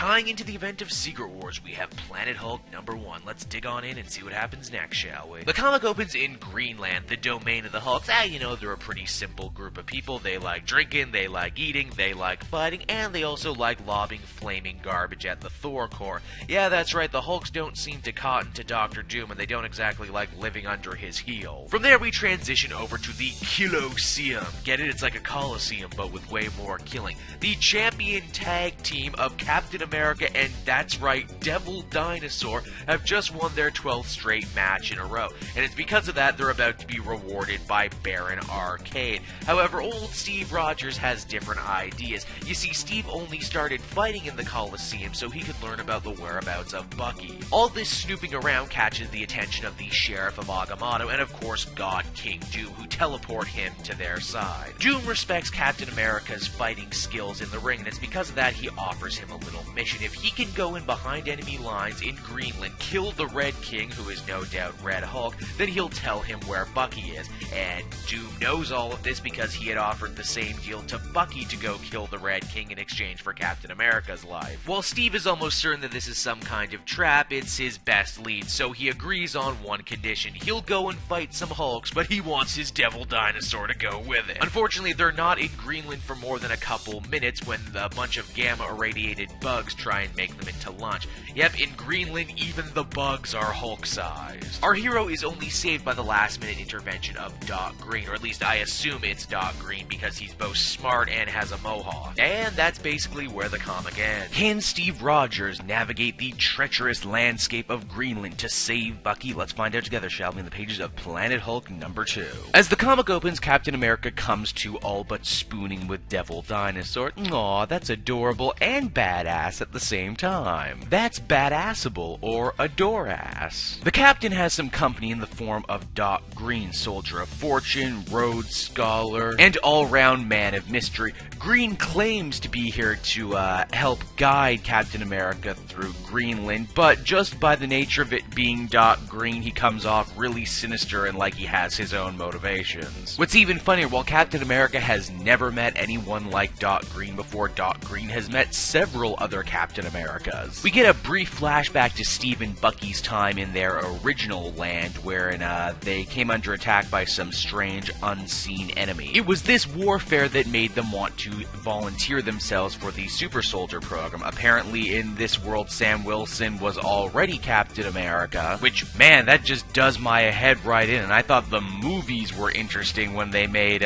Tying into the event of Secret Wars, we have Planet Hulk #1. Let's dig on in and see what happens next, shall we? The comic opens in Greenland, the domain of the Hulks. You know, they're a pretty simple group of people. They like drinking, they like eating, they like fighting, and they also like lobbing flaming garbage at the Thor Corps. Yeah, that's right, the Hulks don't seem to cotton to Dr. Doom, and they don't exactly like living under his heel. From there, we transition over to the Colosseum. Get it? It's like a Coliseum, but with way more killing. The champion tag team of Captain America and, that's right, Devil Dinosaur have just won their 12th straight match in a row, and it's because of that they're about to be rewarded by Baron Arcade. However, old Steve Rogers has different ideas. You see, Steve only started fighting in the Coliseum so he could learn about the whereabouts of Bucky. All this snooping around catches the attention of the Sheriff of Agamotto and, of course, God King Doom, who teleport him to their side. Doom respects Captain America's fighting skills in the ring, and it's because of that he offers him a little mission. If he can go in behind enemy lines in Greenland, kill the Red King, who is no doubt Red Hulk, then he'll tell him where Bucky is. And Doom knows all of this because he had offered the same deal to Bucky to go kill the Red King in exchange for Captain America's life. While Steve is almost certain that this is some kind of trap, it's his best lead, so he agrees on one condition. He'll go and fight some Hulks, but he wants his Devil Dinosaur to go with it. Unfortunately, they're not in Greenland for more than a couple minutes when a bunch of gamma-irradiated bugs try and make them into lunch. Yep, in Greenland, even the bugs are Hulk-sized. Our hero is only saved by the last-minute intervention of Doc Green, or at least I assume it's Doc Green because he's both smart and has a mohawk. And that's basically where the comic ends. Can Steve Rogers navigate the treacherous landscape of Greenland to save Bucky? Let's find out together, shall we, in the pages of Planet Hulk #2. As the comic opens, Captain America comes to all but spooning with Devil Dinosaur. Aw, that's adorable and badass at the same time. That's badassable, or adore-ass. The Captain has some company in the form of Doc Green, soldier of fortune, Rhodes Scholar, and all-round man of mystery. Green claims to be here to help guide Captain America through Greenland, but just by the nature of it being Doc Green, he comes off really sinister and like he has his own motivations. What's even funnier, while Captain America has never met anyone like Doc Green before, Doc Green has met several other Captain Americas. We get a brief flashback to Steve and Bucky's time in their original land, wherein they came under attack by some strange, unseen enemy. It was this warfare that made them want to volunteer themselves for the Super Soldier program. Apparently, in this world, Sam Wilson was already Captain America, which, man, that just does my head right in, and I thought the movies were interesting when they made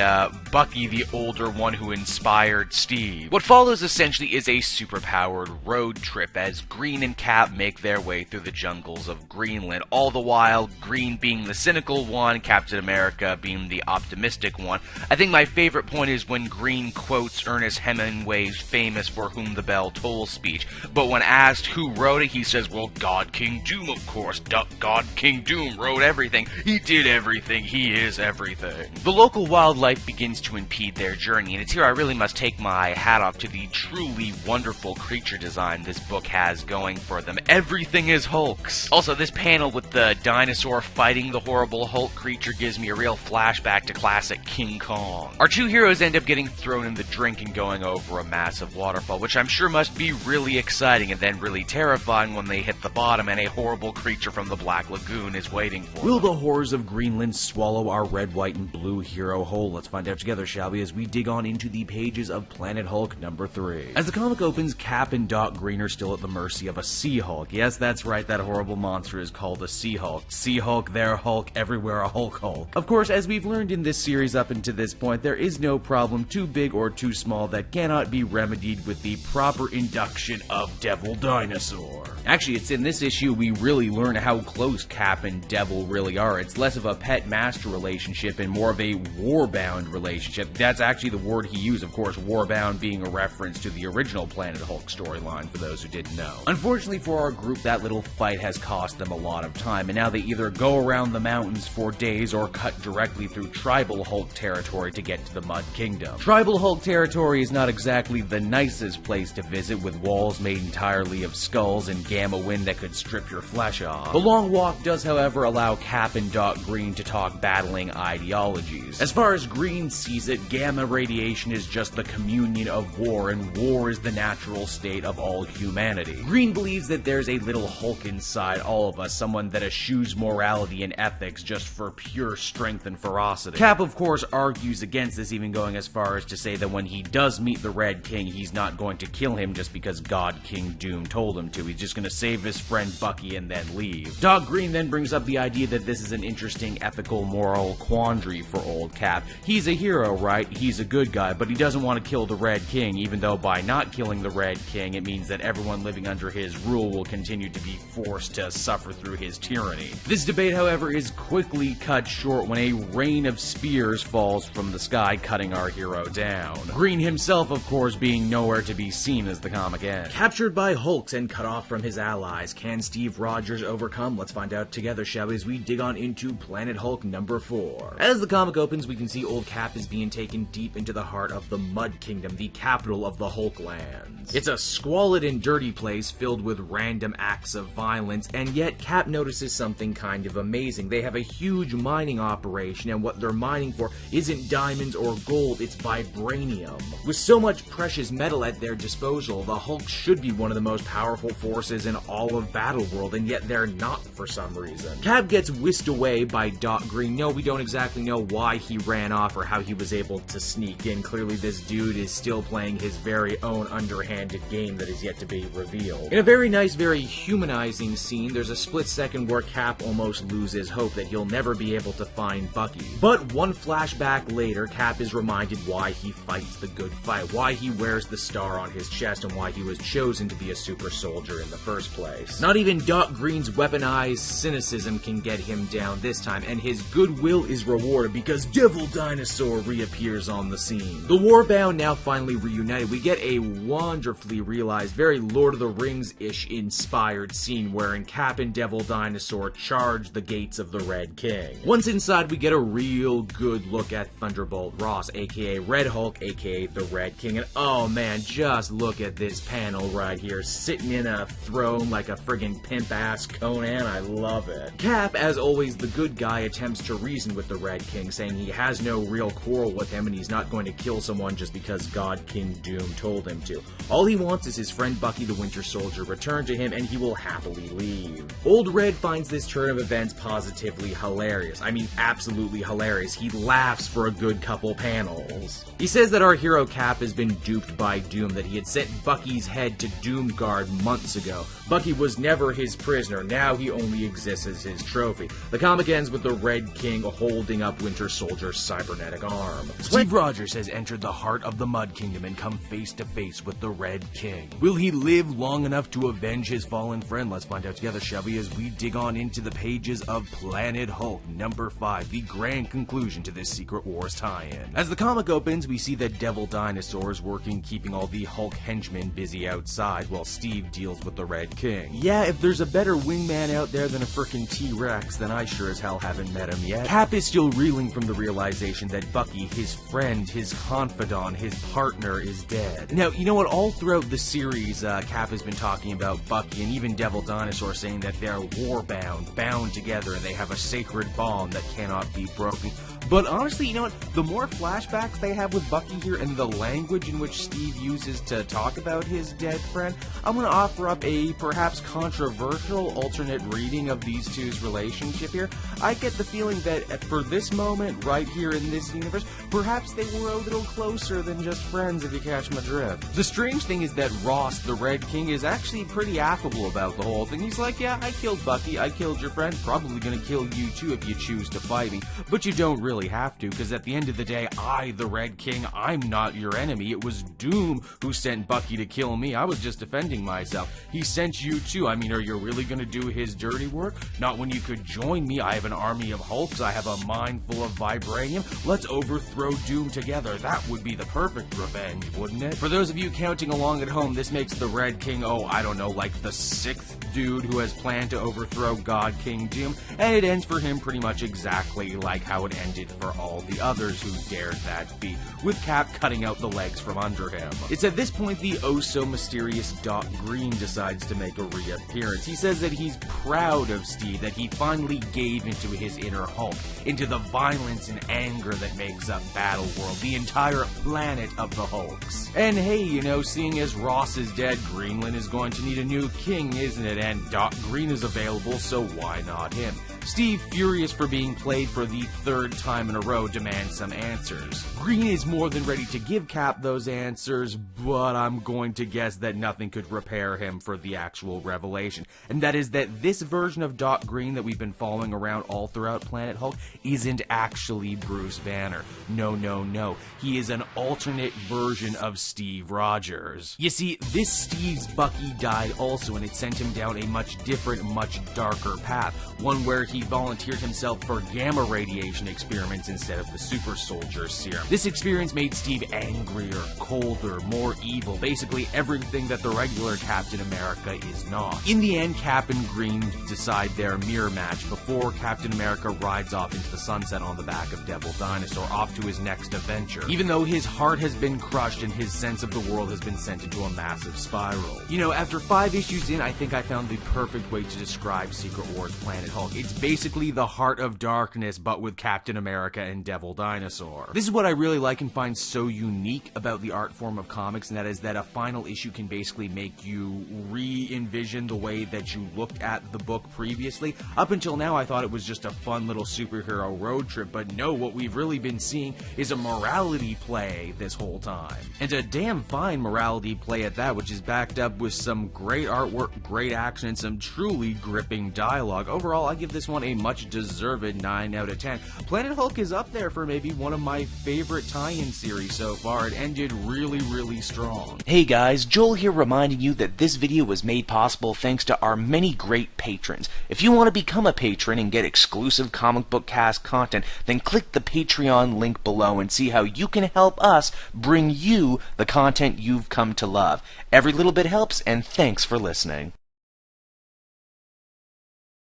Bucky the older one who inspired Steve. What follows essentially is a superpowered road trip as Green and Cap make their way through the jungles of Greenland, all the while Green being the cynical one, Captain America being the optimistic one. I think my favorite point is when Green quotes Ernest Hemingway's famous "For Whom the Bell Tolls" speech, but when asked who wrote it, he says, well, God King Doom, of course. God King Doom wrote everything. He did everything. He is everything. The local wildlife begins to impede their journey, and it's here I really must take my hat off to the truly wonderful creature design this book has going for them. Everything is Hulks. Also, this panel with the dinosaur fighting the horrible Hulk creature gives me a real flashback to classic King Kong. Our two heroes end up getting thrown in the drink and going over a massive waterfall, which I'm sure must be really exciting and then really terrifying when they hit the bottom and a horrible creature from the Black Lagoon is waiting for them. Will the horrors of Greenland swallow our red, white, and blue hero whole? Let's find out together, shall we, as we dig on into the pages of Planet Hulk #3. As the comic opens, Cap and Doc Green are still at the mercy of a Sea Hulk. Yes, that's right, that horrible monster is called a Sea Hulk. Sea Hulk, there Hulk, everywhere a Hulk Hulk. Of course, as we've learned in this series up until this point, there is no problem too big or too small that cannot be remedied with the proper induction of Devil Dinosaur. Actually, it's in this issue we really learn how close Cap and Devil really are. It's less of a pet-master relationship and more of a war-bound relationship. That's actually the word he used, of course, war-bound being a reference to the original Planet Hulk storyline, for those who didn't know. Unfortunately for our group, that little fight has cost them a lot of time, and now they either go around the mountains for days or cut directly through Tribal Hulk territory to get to the Mud Kingdom. Tribal Hulk territory is not exactly the nicest place to visit, with walls made entirely of skulls and gamma wind that could strip your flesh off. The long walk does, however, allow Cap and Doc Green to talk battling ideologies. As far as Green sees it, gamma radiation is just the communion of war, and war is the natural state of all humanity. Green believes that there's a little Hulk inside all of us, someone that eschews morality and ethics just for pure strength and ferocity. Cap, of course, argues against this, even going as far as to say that when he does meet the Red King, he's not going to kill him just because God King Doom told him to. He's just going to save his friend Bucky and then leave. Doc Green then brings up the idea that this is an interesting ethical moral quandary for old Cap. He's a hero, right? He's a good guy, but he doesn't want to kill the Red King, even though by not killing the Red King, it means that everyone living under his rule will continue to be forced to suffer through his tyranny. This debate, however, is quickly cut short when a rain of spears falls from the sky, cutting our hero down. Green himself, of course, being nowhere to be seen as the comic ends. Captured by Hulks and cut off from his allies, can Steve Rogers overcome? Let's find out together, shall we, as we dig on into Planet Hulk number 4. As the comic opens, we can see old Cap is being taken deep into the heart of the Mud Kingdom, the capital of the Hulk lands. It's a squalid and dirty place filled with random acts of violence, and yet Cap notices something kind of amazing. They have a huge mining operation, and what they're mining for isn't diamonds or gold, it's vibranium. With so much precious metal at their disposal, the Hulk should be one of the most powerful forces in all of Battleworld, and yet they're not for some reason. Cap gets whisked away by Doc Green. No, we don't exactly know why he ran off or how he was able to sneak in. Clearly this dude is still playing his very own underhanded game that is yet to be revealed. In a very nice, very humanizing scene, there's a split second where Cap almost loses hope that he'll never be able to find Bucky. But one flashback later, Cap is reminded why he fights the good fight, why he wears the star on his chest, and why he was chosen to be a super soldier in the first place. Not even Doc Green's weaponized cynicism can get him down this time, and his goodwill is rewarded because Devil Dinosaur reappears on the scene. The Warbound now finally reunited. We get a wonderfully realized, very Lord of the Rings-ish inspired scene wherein Cap and Devil Dinosaur charge the gates of the Red King. Once inside, we get a real good look at Thunderbolt Ross, aka Red Hulk, aka the Red King, and oh man, just look at this panel right here, sitting in a throne like a friggin' pimp-ass Conan. I love it. Cap, as always the good guy, attempts to reason with the Red King, saying he has no real quarrel with him and he's not going to kill someone just because God King Doom told him to. All he wants is his friend Bucky the Winter Soldier returned to him and he will happily leave. Old Red finds this turn of events positively hilarious. I mean, absolutely hilarious. He laughs for a good couple panels. He says that our hero Cap has been duped by Doom, that he had sent Bucky's head to Doomguard months ago. Bucky was never his prisoner, now he only exists as his trophy. The comic ends with the Red King holding up Winter Soldier's cybernetic arm. Steve Rogers has entered the heart of the Mud Kingdom and come face to face with the Red King. Will he live long enough to avenge his fallen friend? Let's find out together, shall we, as we dig on into the pages of Planet Hulk number 5, the grand conclusion to this Secret Wars tie-in. As the comic opens, we see that Devil Dinosaur is working, keeping all the Hulk henchmen busy outside while Steve deals with the Red King. Yeah, if there's a better wingman out there than a frickin' T-Rex, then I sure as hell haven't met him yet. Cap is still reeling from the realization that Bucky, his friend, his confidant, his partner, is dead. Now, you know what? All throughout the series, Cap has been talking about Bucky and even Devil Dinosaur, saying that they're war-bound, bound together, and they have a sacred bond that cannot be broken. But honestly, you know what? The more flashbacks they have with Bucky here and the language in which Steve uses to talk about his dead friend, I'm going to offer up a perhaps controversial alternate reading of these two's relationship here. I get the feeling that for this moment, right here in this universe, perhaps they were a little closer than just friends, if you catch my drift. The strange thing is that Ross, the Red King, is actually pretty affable about the whole thing. He's like, yeah, I killed Bucky, I killed your friend, probably going to kill you too if you choose to fight me, but you don't really have to, because at the end of the day, I, the Red King, I'm not your enemy. It was Doom who sent Bucky to kill me. I was just defending myself. He sent you too. I mean, are you really going to do his dirty work? Not when you could join me. I have an army of Hulks. I have a mine full of vibranium. Let's overthrow Doom together. That would be the perfect revenge, wouldn't it? For those of you counting along at home, this makes the Red King, oh, I don't know, like the 6th dude who has planned to overthrow God King Doom, and it ends for him pretty much exactly like how it ended for all the others who dared that feat, with Cap cutting out the legs from under him. It's at this point the oh-so-mysterious Doc Green decides to make a reappearance. He says that he's proud of Steve, that he finally gave into his inner Hulk, into the violence and anger that makes up Battleworld, the entire planet of the Hulks. And hey, you know, seeing as Ross is dead, Greenland is going to need a new king, isn't it? And Doc Green is available, so why not him? Steve, furious for being played for the third time in a row, demands some answers. Green is more than ready to give Cap those answers, but I'm going to guess that nothing could prepare him for the actual revelation. And that is that this version of Doc Green that we've been following around all throughout Planet Hulk isn't actually Bruce Banner. No, no, no. He is an alternate version of Steve Rogers. You see, this Steve's Bucky died also, and it sent him down a much different, much darker path. One where he volunteered himself for gamma radiation experiments instead of the super soldier serum. This experience made Steve angrier, colder, more evil, basically everything that the regular Captain America is not. In the end, Cap and Green decide their mirror match before Captain America rides off into the sunset on the back of Devil Dinosaur, off to his next adventure, even though his heart has been crushed and his sense of the world has been sent into a massive spiral. You know, after 5 issues in, I think I found the perfect way to describe Secret Wars Planet Hulk. It's basically the Heart of Darkness, but with Captain America and Devil Dinosaur. This is what I really like and find so unique about the art form of comics, and that is that a final issue can basically make you re-envision the way that you looked at the book previously. Up until now, I thought it was just a fun little superhero road trip, but no, what we've really been seeing is a morality play this whole time. And a damn fine morality play at that, which is backed up with some great artwork, great action, and some truly gripping dialogue. Overall, I give this one a much deserved 9 out of 10. Planet Hulk is up there for maybe one of my favorite tie-in series so far. It ended really, really strong. Hey guys, Joel here reminding you that this video was made possible thanks to our many great patrons. If you want to become a patron and get exclusive comic book cast content, then click the Patreon link below and see how you can help us bring you the content you've come to love. Every little bit helps, and thanks for listening.